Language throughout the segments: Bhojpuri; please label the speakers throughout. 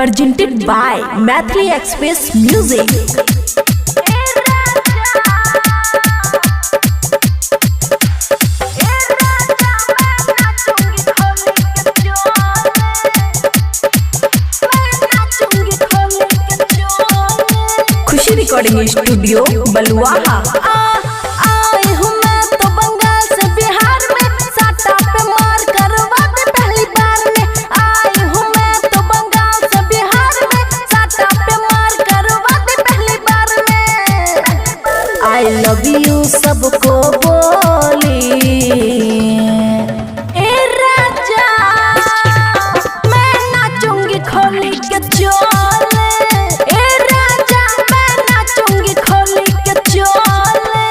Speaker 1: presented by Mathli Express Music. खुशी रिकॉर्डिंग स्टूडियो बलुआहा।
Speaker 2: आई हूँ मैं तो बंगाल से बिहार में, साटा पे मार करवा दे पहली बार में। आई हूँ मैं तो बंगाल से बिहार में, साटा पे मार करवा दे पहली बार में।
Speaker 1: आई लव यू सबको बोली
Speaker 2: ए राजा मैं नाचूंगी खोली के चोले। ए राजा मैं नाचूंगी खोली के चोले।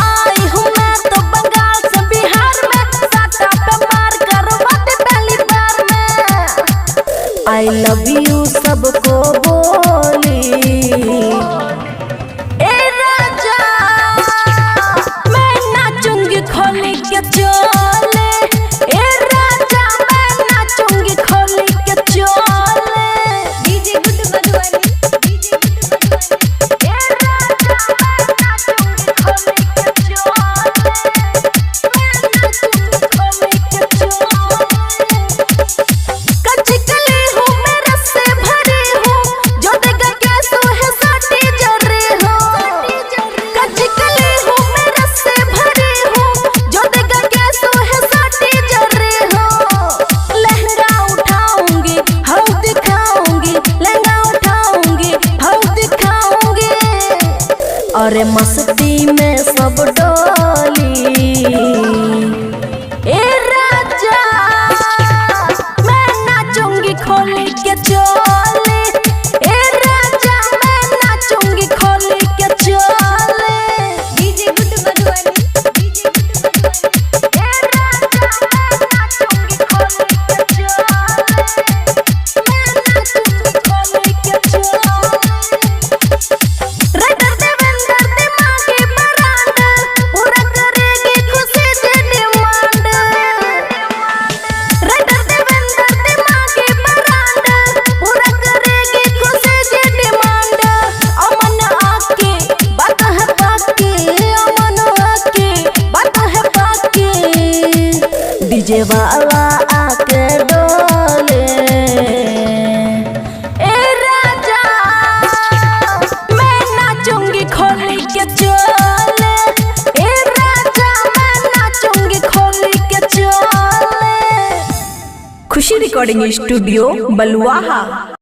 Speaker 2: आई हूँ मैं तो बंगाल से बिहार में, साटा पे मार करवा दे पहली बार में।
Speaker 1: आई लव यू सबको बोली।
Speaker 2: ए राजा मैं नाचूंगी खोली के चोले। ए राजा मैं नाचूंगी खोली के चोले। DJ good Madhubani, DJ good Madhubani. ए राजा मैं नाचूंगी खोली के चोले। मैं नाचूंगी खोली के चोले। कच्ची कली हूँ मैं रस से भरी हूँ, जो देगा कैसो है साटी जरी हूँ। कच्ची कली हूँ मैं रस से भरी हूँ, जो देगा कैसो है साटी जरी हूँ। लहंगा उठाऊंगी हाउ दिखाऊंगी, लहंगा उठाऊंगी हाउ दिखाऊंगी।
Speaker 1: और मस्ती में सब डोली।
Speaker 2: ए राजा मैं नाचूंगी खोली के चोले। ए राजा मैं नाचूंगी खोली के चोले। DJ good Madhubani, DJ good Madhubani. ए राजा मैं नाचूंगी खोली के चोले। मैं नाचूंगी खोली के चोले। राइटर देवेंद्र दिमागी बरांड, पूरा करेगी खुशी से डिमांड। राइटर देवेंद्र दिमागी बरांड, पूरा करेगी खुशी से डिमांड। अमन आके बात है बाकी, अमन आके बात है बाकी।
Speaker 1: डीजे वाला आके डोले।
Speaker 2: ए राजा मैं नाचूंगी खोली के चोले। ए राजा मैं नाचूंगी खोली के चोले।
Speaker 1: खुशी रिकॉर्डिंग स्टूडियो बलुआहा।